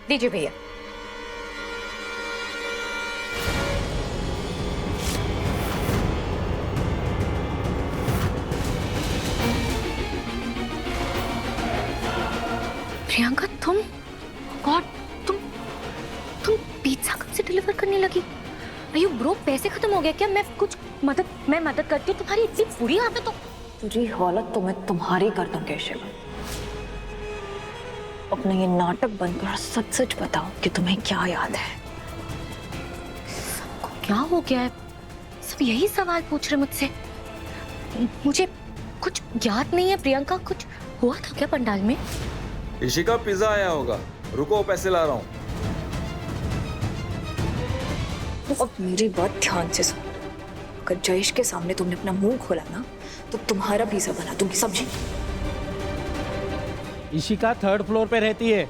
दीजिए भैया। प्रियंका तुम गॉड तुम पिज्जा कब से डिलीवर करने लगी? अयो ब्रो, पैसे खत्म हो गए क्या? मैं मदद करती हूँ। तुम्हारी इतनी बुरी आदत हो। तुझी हालत तो मैं तुम्हारी कर दूंगी शिवा। अपना ये नाटक बंद कर, सच सच बताओ कि तुम्हें क्या याद है? सबको क्या हो गया है? सब यही सवाल पूछ रहे मुझसे। मुझे कुछ याद नहीं है प्रियंका। कुछ हुआ था क्या पंडाल में? इशिका, पिज्जा आया होगा, रुको पैसे ला रहा हूँ। अब मेरी बात ध्यान से सुनो। अगर जयेश के सामने तुमने अपना मुंह खोला ना तो तुम्हारा पिज्जा बना दूंगी, समझी? इशिका 3rd फ्लोर पे रहती है।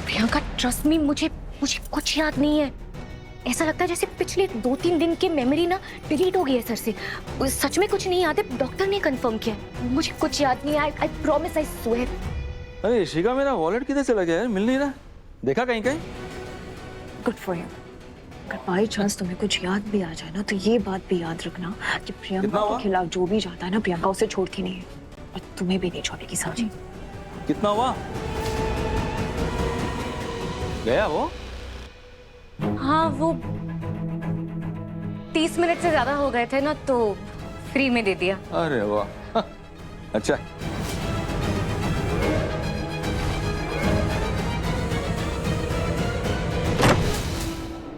प्रियंका ट्रस्ट मी, मुझे कुछ याद नहीं है। ऐसा लगता है जैसे पिछले 2-3 दिन की मेमोरी ना डिलीट हो गई है सर से। सच में कुछ नहीं याद है, डॉक्टर ने कंफर्म किया। मुझे कुछ याद नहीं है। I promise, I swear. अरे इशिका, मेरा वॉलेट किधर चला गया है? मिल नहीं रहा। देखा कहीं? Good for you. अगर बाई चांस तुम्हें कुछ याद भी आ जाए ना तो ये बात भी याद रखना कि प्रियंका के खिलाफ जो भी जाता है ना, प्रियंका उसे छोड़ती नहीं है और तुम्हें भी नहीं छोड़ेगी, समझी? कितना हुआ? गया वो? हाँ, वो 30 मिनट से ज्यादा हो गए थे ना, तो फ्री में दे दिया। अरे वाह, अच्छा।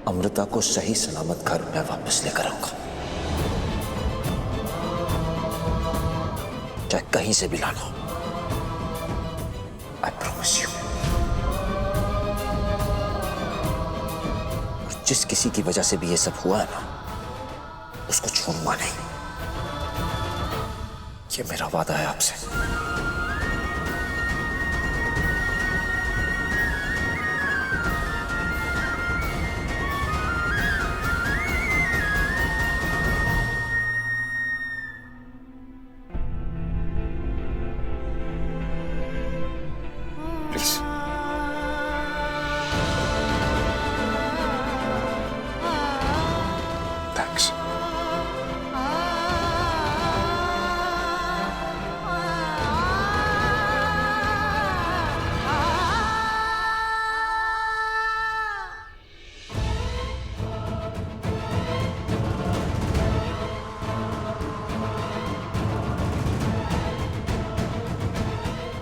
अमृता को सही सलामत घर में वापस लेकर आऊंगा, चाहे कहीं से भी लाना हो। I promise you. जिस किसी की वजह से भी ये सब हुआ है ना, उसको छोड़ूंगा नहीं। ये मेरा वादा है आपसे। प्लीज। थैंक्स।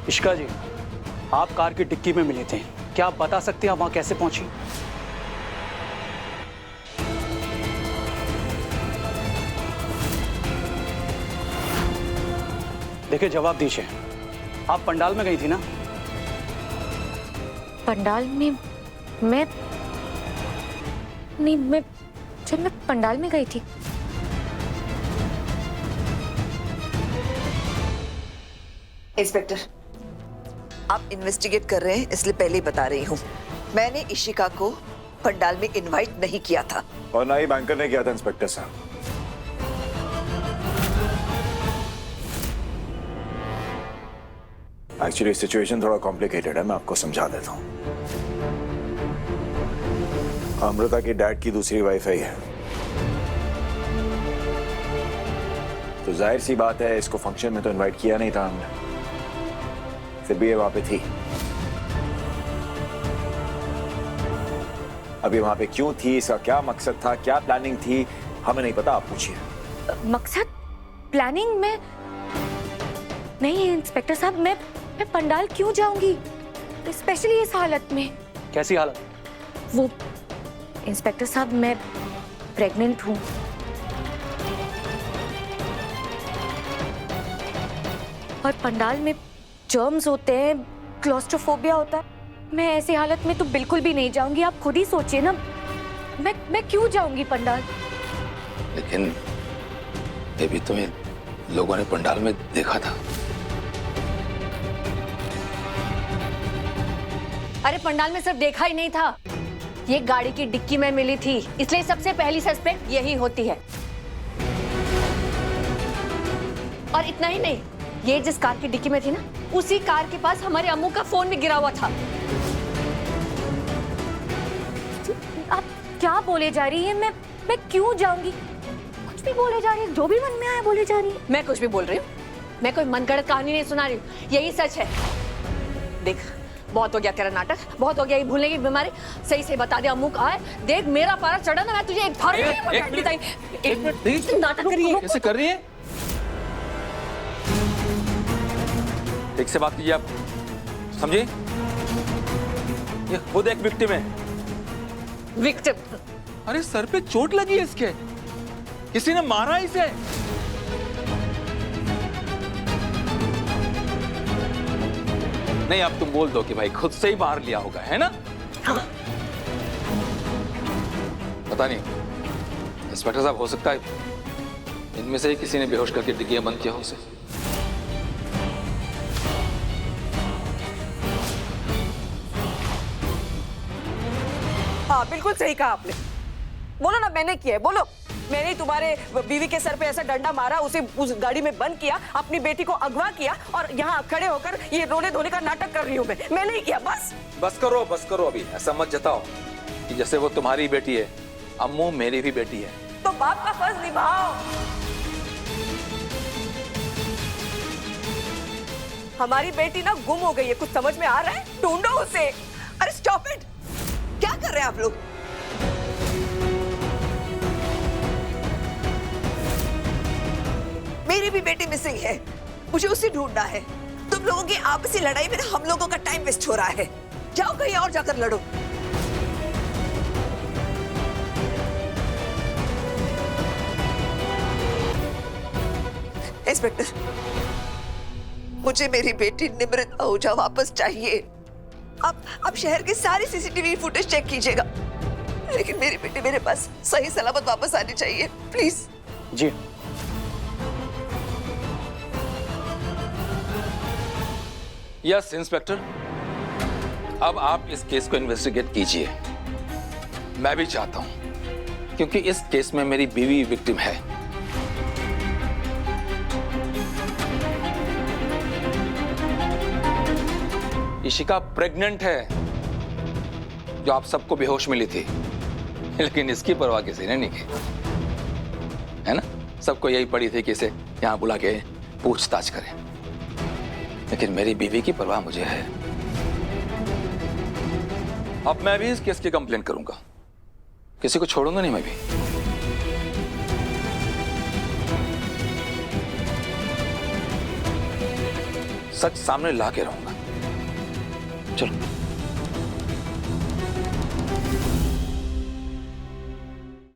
इशिका जी, आप कार की डिक्की में मिले थे, क्या आप बता सकते हैं आप वहां कैसे पहुंची? देखिए, जवाब दीजिए, आप पंडाल में गई थी ना? पंडाल में मैं नहीं, मैं पंडाल में गई थी। इंस्पेक्टर, आप इन्वेस्टिगेट कर रहे हैं इसलिए पहले ही बता रही हूँ, मैंने इशिका को पंडाल में इनवाइट नहीं किया था। और ना ही बैंकर ने किया था इंस्पेक्टर साहब। एक्चुअली सिचुएशन थोड़ा कॉम्प्लिकेटेड है, मैं आपको समझा देता हूँ। अमृता की डैड की दूसरी वाइफ है ये, तो जाहिर सी बात है इसको फंक्शन में तो इनवाइट किया नहीं था हमने, फिर भी ये वहां पे थी। अभी वहां पे क्यों थी, इसका क्या मकसद था, क्या प्लानिंग थी, हमें नहीं पता, आप पूछिए। मकसद, प्लानिंग में नहीं इंस्पेक्टर साहब। मैं पंडाल क्यों जाऊंगी, स्पेशली इस हालत में? कैसी हालत? वो इंस्पेक्टर साहब, मैं प्रेग्नेंट हूँ। और पंडाल में जर्म्स होते हैं, क्लॉस्ट्रोफोबिया होता है। मैं ऐसी हालत में तो बिल्कुल भी नहीं जाऊंगी। आप खुद ही सोचिए ना, मैं क्यों जाऊंगी पंडाल? लेकिन बेबी, तुम्हें लोगों ने पंडाल में देखा था। अरे पंडाल में सिर्फ देखा ही नहीं था, ये गाड़ी की डिक्की में मिली थी, इसलिए सबसे पहली सस्पेक्ट यही होती है। और इतना ही नहीं, ये जिस कार की डिक्की में थी ना, उसी कार के पास हमारे अम्मू का फोन भी गिरा हुआ था। आप क्या बोले जा रही है? मैं क्यों जाऊंगी? कुछ भी बोले जा रही है, जो भी मन में आया बोले जा रही है। मैं कुछ भी बोल रही हूँ, मैं कोई मनगढ़ंत कहानी नहीं सुना रही हूँ, यही सच है। देख, बहुत हो गया तेरा नाटक, बहुत हो गया ये भूलने की बीमारी। सही से बता दे अम्मू कहाँ है। देख मेरा पारा चढ़ा ना, मैं तुझे एक मिनट, नाटक करिए। कैसे कर रही है? ठीक से बात कीजिए आप, समझे? ये खुद एक विक्टिम है। विक्टिम? अरे सर पे चोट लगी है इसके, किसी ने मारा इसे। नहीं, अब तुम बोल दो कि भाई खुद से ही मार लिया होगा, है ना? हाँ। पता नहीं इंस्पेक्टर साहब, हो सकता है इनमें से ही किसी ने बेहोश करके डिग्गियां बंद किया हो उसे। हाँ, बिल्कुल सही कहा आपने। बोलो ना, मैंने किया है, बोलो। मैंने ही तुम्हारे बीवी के सर पे ऐसा डंडा मारा, उसे उस गाड़ी में बंद किया, अपनी बेटी को अगवा किया और यहाँ खड़े होकर ये रोने धोने का नाटक कर रही हूँ मैंने ही किया। बस बस करो अभी, ऐसा मत जताओ कि जैसे वो तुम्हारी बेटी है। अम्मू मेरी भी बेटी है। तो बाप का फर्ज निभाओ। हमारी बेटी ना गुम हो गई है, कुछ समझ में आ रहा है? ढूंढो उसे। अरे स्टॉप इट, क्या कर रहे हैं आप लोग? मेरी भी बेटी मिसिंग है, मुझे उसे ढूंढना है। तुम लोगों की आपसी लड़ाई में ना हम लोगों का टाइम वेस्ट हो रहा है। जाओ कहीं और जाकर लड़ो। इंस्पेक्टर, मुझे मेरी बेटी निमृत आहूजा वापस चाहिए। आप शहर की सारी सीसीटीवी फुटेज चेक कीजिएगा, लेकिन मेरी बेटी मेरे पास सही सलामत वापस आनी चाहिए, प्लीज। जी। यस इंस्पेक्टर, अब आप इस केस को इन्वेस्टिगेट कीजिए। मैं भी चाहता हूं, क्योंकि इस केस में मेरी बीवी विक्टिम है। इशिका प्रेग्नेंट है, जो आप सबको बेहोश मिली थी, लेकिन इसकी परवाह किसी ने नहीं की, है ना? सबको यही पड़ी थी कि इसे यहां बुला के पूछताछ करें, लेकिन मेरी बीवी की परवाह मुझे है। अब मैं भी इस केस की कंप्लेंट करूंगा, किसी को छोड़ूंगा नहीं मैं भी। सच सामने ला के रहूंगा। चलो।